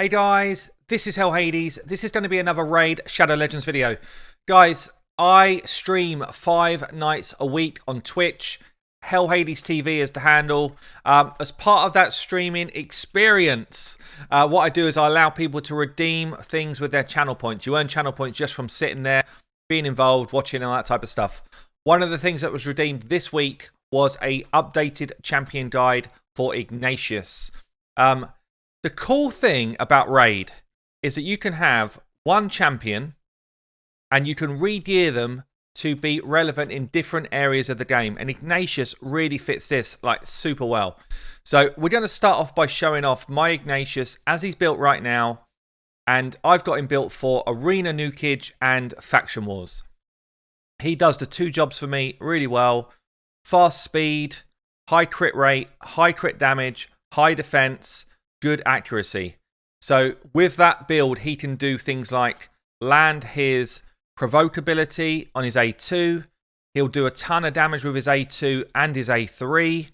Hey guys, this is Hell Hades. This is going to be another Raid Shadow Legends video. Guys, I stream 5 nights a week on Twitch. Hell Hades TV is the handle. As part of that streaming experience, what I do is I allow people to redeem things with their channel points. You earn channel points just from sitting there, being involved, watching, all that type of stuff. One of the things that was redeemed this week was a updated champion guide for Ignatius. The cool thing about Raid is that you can have one champion and you can re-gear them to be relevant in different areas of the game. And Ignatius really fits this like super well. So we're going to start off by showing off my Ignatius as he's built right now. And I've got him built for Arena NUKE and Faction Wars. He does the 2 jobs for me really well. Fast speed, high crit rate, high crit damage, high defense, good accuracy. So with that build, he can do things like land his provoke ability on his A2. He'll do a ton of damage with his A2 and his A3.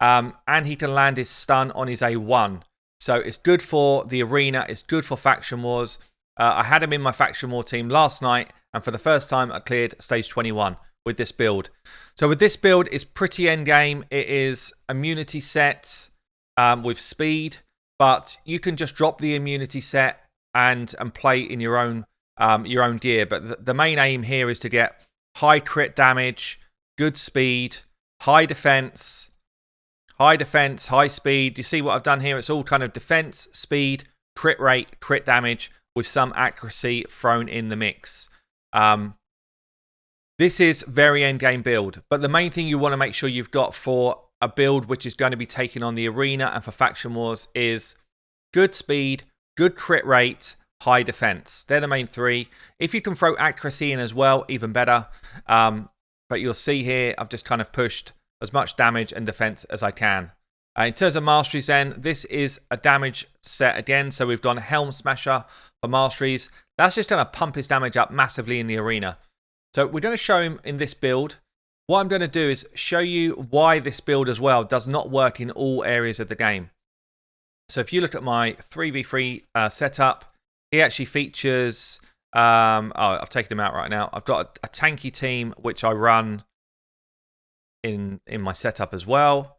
And he can land his stun on his A1. So it's good for the arena. It's good for Faction Wars. I had him in my Faction War team last night. And for the first time, I cleared stage 21 with this build. So with this build, it's pretty endgame. It is immunity set with speed. But you can just drop the immunity set and play in your own gear. But the main aim here is to get high crit damage, good speed, high defense, high speed. You see what I've done here? It's all kind of defense, speed, crit rate, crit damage with some accuracy thrown in the mix. This is very endgame build. But the main thing you want to make sure you've got for a build which is going to be taken on the arena and for Faction Wars is good speed, good crit rate, high defense. They're the main 3. If you can throw accuracy in as well, even better. But you'll see here, I've just kind of pushed as much damage and defense as I can. In terms of Masteries then, this is a damage set again. So we've done Helm Smasher for Masteries. That's just going to pump his damage up massively in the arena. So we're going to show him in this build. What I'm going to do is show you why this build as well does not work in all areas of the game. So if you look at my 3v3 setup, he actually features... I've taken him out right now. I've got a tanky team, which I run in my setup as well.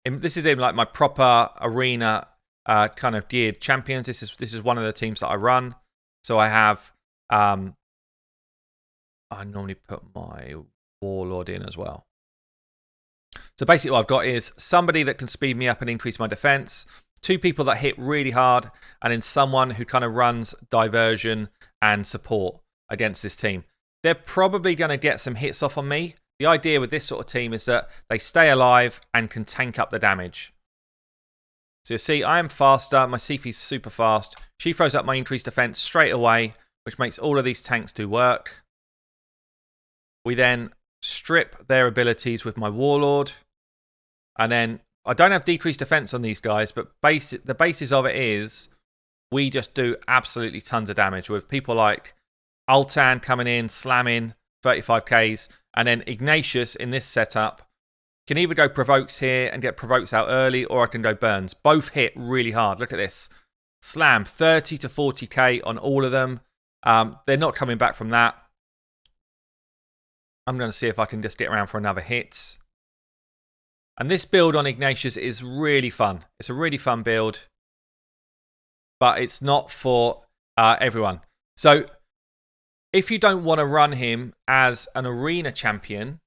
This is in like my proper arena kind of geared champions. This is one of the teams that I run. So I have... I normally put my Warlord in as well. So basically what I've got is somebody that can speed me up and increase my defense, 2 people that hit really hard, and then someone who kind of runs diversion and support against this team. They're probably going to get some hits off on me. The idea with this sort of team is that they stay alive and can tank up the damage. So you'll see I am faster. My Sifi's super fast. She throws up my increased defense straight away, which makes all of these tanks do work. We then strip their abilities with my Warlord. And then I don't have decreased defense on these guys, but the basis of it is we just do absolutely tons of damage with people like Altan coming in, slamming 35Ks. And then Ignatius in this setup can either go provokes here and get provokes out early, or I can go burns. Both hit really hard. Look at this. Slam 30 to 40k on all of them. They're not coming back from that. I'm going to see if I can just get around for another hit. And this build on Ignatius is really fun. It's a really fun build. But it's not for everyone. So if you don't want to run him as an arena champion,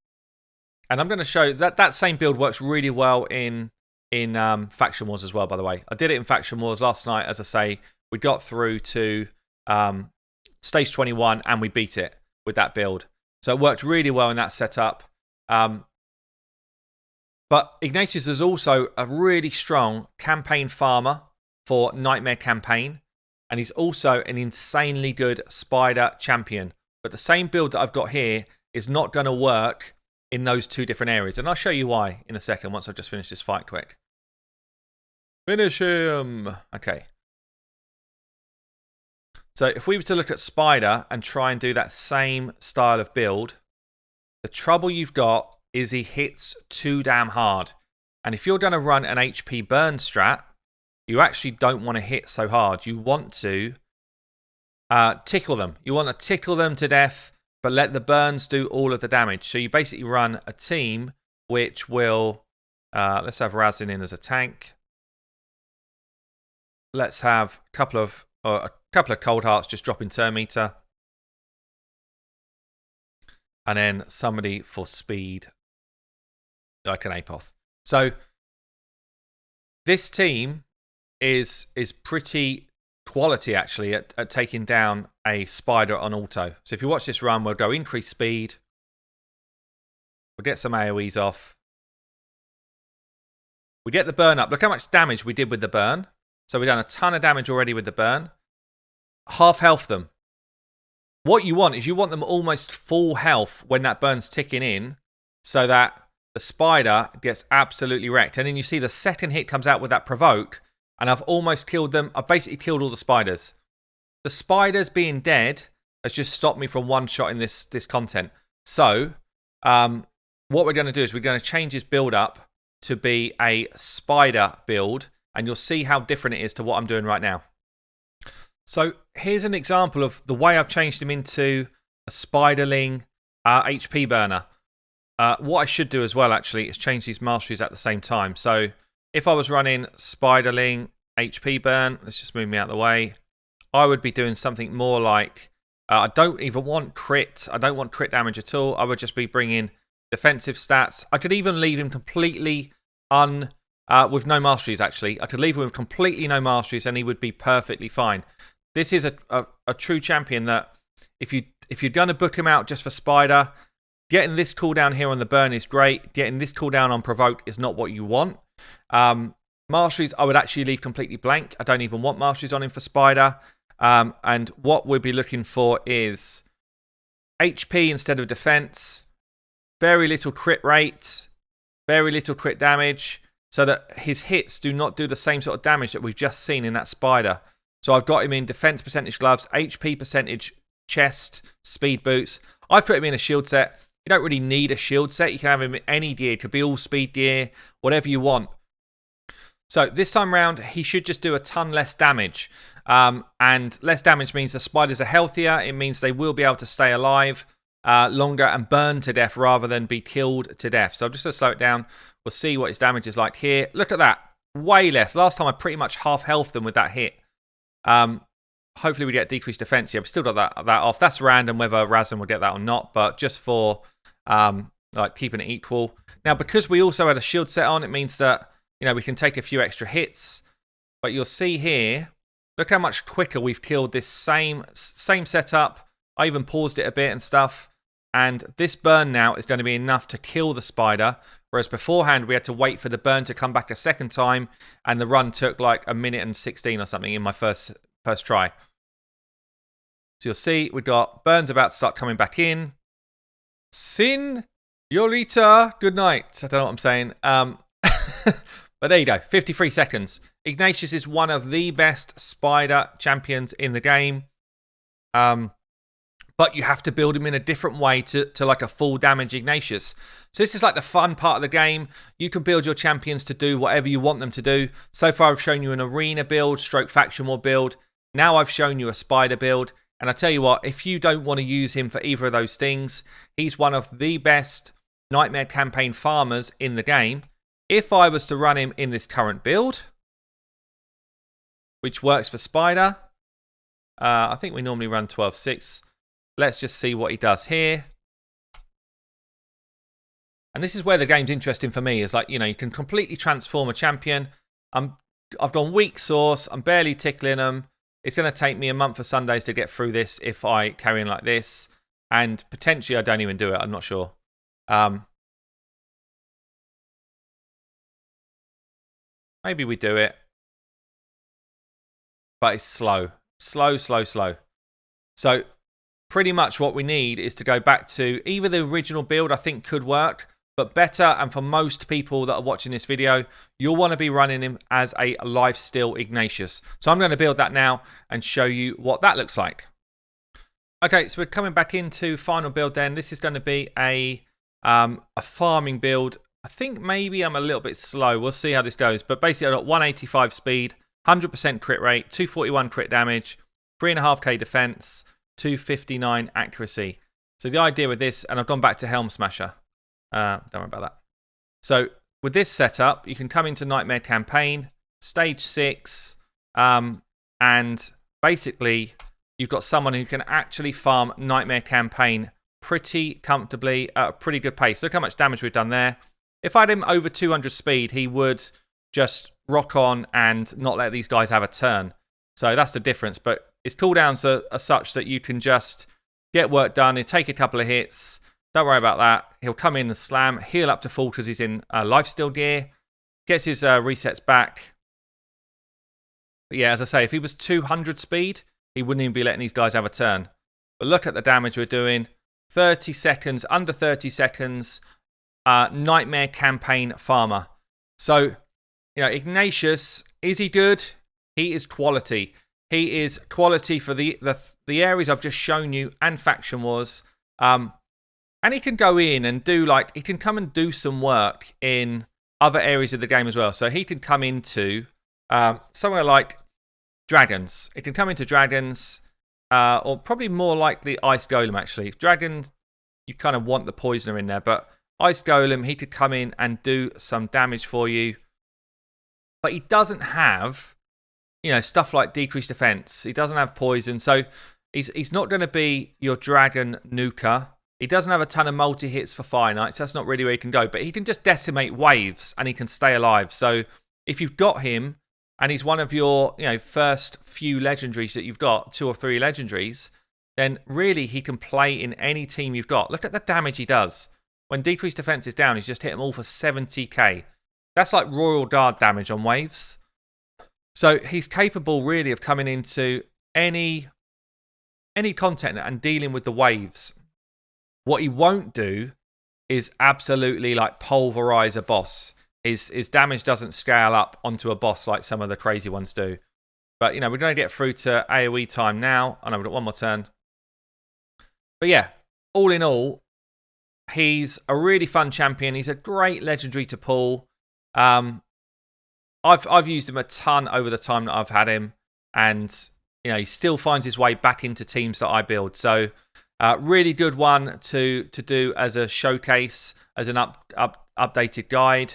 and I'm going to show that same build works really well in Faction Wars as well, by the way. I did it in Faction Wars last night. As I say, we got through to stage 21 and we beat it with that build. So it worked really well in that setup. But Ignatius is also a really strong campaign farmer for Nightmare Campaign. And he's also an insanely good Spider champion. But the same build that I've got here is not going to work in those 2 different areas. And I'll show you why in a second once I've just finished this fight quick. Finish him! Okay. So if we were to look at Spider and try and do that same style of build, the trouble you've got is he hits too damn hard. And if you're going to run an HP burn strat, you actually don't want to hit so hard. You want to tickle them. You want to tickle them to death, but let the burns do all of the damage. So you basically run a team which will, let's have Razin in as a tank. Let's have a couple of cold hearts just dropping turn meter. And then somebody for speed, like an Apoth. So this team is pretty quality, actually, at taking down a spider on auto. So if you watch this run, we'll go increase speed. We'll get some AoEs off. We get the burn up. Look how much damage we did with the burn. So we've done a ton of damage already with the burn. Half health them. What you want is you want them almost full health when that burn's ticking in, so that the spider gets absolutely wrecked. And then you see the second hit comes out with that provoke, and I've almost killed them. I've basically killed all the spiders. The spiders being dead has just stopped me from one shot in this content. So what we're going to do is we're going to change this build up to be a spider build, and you'll see how different it is to what I'm doing right now. So here's an example of the way I've changed him into a spiderling HP burner. What I should do as well, actually, is change these masteries at the same time. So if I was running spiderling HP burn, let's just move me out of the way, I would be doing something more like, I don't even want crit. I don't want crit damage at all. I would just be bringing defensive stats. I could even leave him completely with no masteries, actually. I could leave him with completely no masteries and he would be perfectly fine. This is a true champion that if you're going to book him out just for spider, getting this cooldown here on the burn is great. Getting this cooldown on provoke is not what you want. Masteries, I would actually leave completely blank. I don't even want masteries on him for spider. And what we'd be looking for is HP instead of defense, very little crit rate, very little crit damage, so that his hits do not do the same sort of damage that we've just seen in that spider. So I've got him in defense percentage gloves, HP percentage chest, speed boots. I've put him in a shield set. You don't really need a shield set. You can have him in any gear. It could be all speed gear, whatever you want. So this time round, he should just do a ton less damage. And less damage means the spiders are healthier. It means they will be able to stay alive longer and burn to death rather than be killed to death. So I'm just going to slow it down. We'll see what his damage is like here. Look at that. Way less. Last time I pretty much half health them with that hit. Hopefully we get decreased defense. Yeah, we still got that off. That's random whether Razin will get that or not, but just for like keeping it equal. Now, because we also had a shield set on, it means that we can take a few extra hits. But you'll see here, look how much quicker we've killed this same setup. I even paused it a bit and stuff. And this burn now is going to be enough to kill the spider. Whereas beforehand, we had to wait for the burn to come back a second time. And the run took like 1:16 or something in my first try. So you'll see we've got burns about to start coming back in. Sin, Yolita, good night. I don't know what I'm saying. But there you go, 53 seconds. Ignatius is one of the best spider champions in the game. But you have to build him in a different way to like a full damage Ignatius. So this is like the fun part of the game. You can build your champions to do whatever you want them to do. So far I've shown you an arena build, stroke faction war build. Now I've shown you a spider build. And I tell you what, if you don't want to use him for either of those things, he's one of the best Nightmare campaign farmers in the game. If I was to run him in this current build, which works for spider, I think we normally run 12-6. Let's just see what he does here. And this is where the game's interesting for me, is like, you can completely transform a champion. I've gone weak source. I'm barely tickling them. It's going to take me a month of Sundays to get through this if I carry on like this. And potentially I don't even do it. I'm not sure. Maybe we do it. But it's slow. Slow. So pretty much what we need is to go back to either the original build, I think could work, but better, and for most people that are watching this video, you'll want to be running him as a lifesteal Ignatius. So I'm going to build that now and show you what that looks like. Okay, so we're coming back into final build then. This is going to be a farming build. I think maybe I'm a little bit slow. We'll see how this goes. But basically I've got 185 speed, 100% crit rate, 241 crit damage, 3.5k defense, 259 accuracy. So the idea with this, and I've gone back to Helm Smasher. Don't worry about that. So with this setup, you can come into Nightmare Campaign, Stage 6, and basically you've got someone who can actually farm Nightmare Campaign pretty comfortably at a pretty good pace. Look how much damage we've done there. If I had him over 200 speed, he would just rock on and not let these guys have a turn. So that's the difference. But his cooldowns are such that you can just get work done. He'll take a couple of hits. Don't worry about that. He'll come in and slam, heal up to full because he's in lifesteal gear. Gets his resets back. But yeah, as I say, if he was 200 speed, he wouldn't even be letting these guys have a turn. But look at the damage we're doing. 30 seconds, under 30 seconds, Nightmare Campaign farmer. So, you know, Ignatius, is he good? He is quality. He is quality for the areas I've just shown you and Faction Wars. And he can go in and do, like, he can come and do some work in other areas of the game as well. So he can come into somewhere like Dragons. It can come into Dragons, or probably more likely Ice Golem, actually. Dragon, you kind of want the Poisoner in there, but Ice Golem, he could come in and do some damage for you. But he doesn't have, you know, stuff like decreased defense. He doesn't have poison, so he's not going to be your Dragon Nuker. He doesn't have a ton of multi-hits for Fire Knights. That's not really where he can go. But he can just decimate waves and he can stay alive. So if you've got him and he's one of your, you know, first few legendaries that you've got, 2 or 3 legendaries, then really he can play in any team you've got. Look at the damage he does. When decreased defense is down, he's just hit them all for 70k. That's like Royal Guard damage on waves. So he's capable really of coming into any content and dealing with the waves. What he won't do is absolutely like pulverize a boss. His damage doesn't scale up onto a boss like some of the crazy ones do. But, you know, we're going to get through to AoE time now. I know we've got one more turn. But yeah, all in all, he's a really fun champion. He's a great legendary to pull. I've used him a ton over the time that I've had him. And, you know, he still finds his way back into teams that I build. So, really good one to do as a showcase, as an updated guide.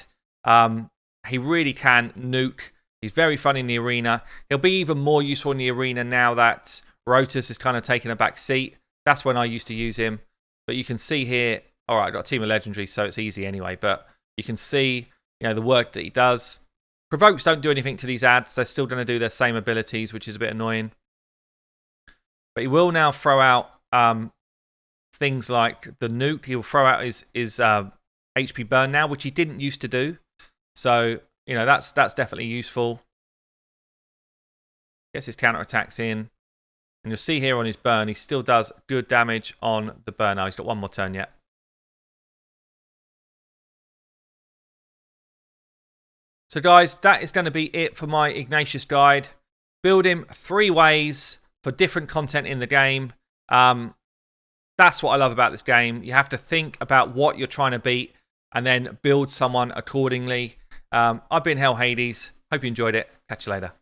He really can nuke. He's very fun in the arena. He'll be even more useful in the arena now that Rotus has kind of taken a back seat. That's when I used to use him. But you can see here, all right, I've got a team of legendaries, so it's easy anyway. But you can see, you know, the work that he does. Provokes don't do anything to these ads. They're still going to do their same abilities, which is a bit annoying. But he will now throw out things like the nuke. He'll throw out his HP burn now, which he didn't used to do. So, you know, that's definitely useful. Gets his counterattacks in. And you'll see here on his burn, he still does good damage on the burn. Now he's got one more turn yet. So guys, that is going to be it for my Ignatius guide. Build him 3 ways for different content in the game. That's what I love about this game. You have to think about what you're trying to beat and then build someone accordingly. I've been Hell Hades. Hope you enjoyed it. Catch you later.